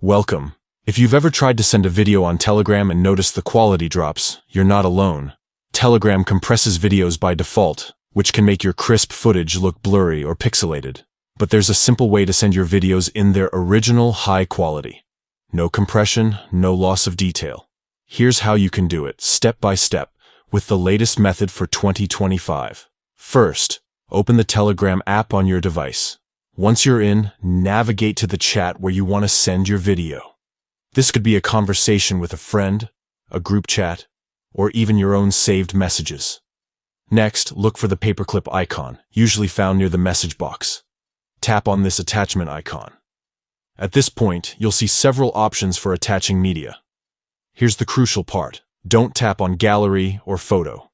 Welcome. If you've ever tried to send a video on Telegram and noticed the quality drops, you're not alone. Telegram compresses videos by default, which can make your crisp footage look blurry or pixelated. But there's a simple way to send your videos in their original high quality. No compression, no loss of detail. Here's how you can do it, step by step, with the latest method for 2025. First, open the Telegram app on your device. Once you're in, navigate to the chat where you want to send your video. This could be a conversation with a friend, a group chat, or even your own saved messages. Next, look for the paperclip icon, usually found near the message box. Tap on this attachment icon. At this point, you'll see several options for attaching media. Here's the crucial part. Don't tap on Gallery or Photo.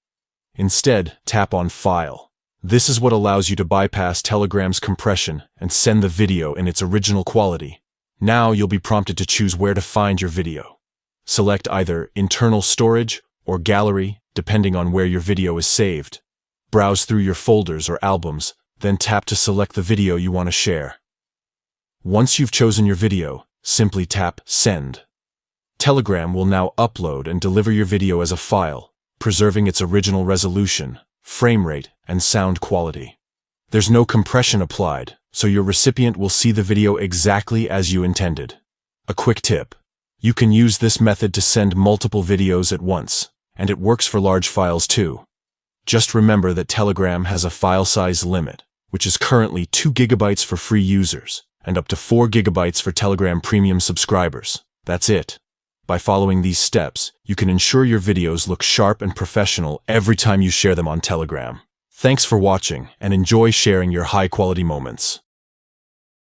Instead, tap on File. This is what allows you to bypass Telegram's compression and send the video in its original quality. Now you'll be prompted to choose where to find your video. Select either Internal Storage or Gallery, depending on where your video is saved. Browse through your folders or albums, then tap to select the video you want to share. Once you've chosen your video, simply tap Send. Telegram will now upload and deliver your video as a file, preserving its original resolution, frame rate, and sound quality. There's no compression applied, so your recipient will see the video exactly as you intended. A quick tip: you can use this method to send multiple videos at once, and it works for large files too. Just remember that Telegram has a file size limit, which is currently 2 GB for free users, and up to 4 GB for Telegram Premium subscribers. That's it. By following these steps, you can ensure your videos look sharp and professional every time you share them on Telegram. Thanks for watching, and enjoy sharing your high-quality moments.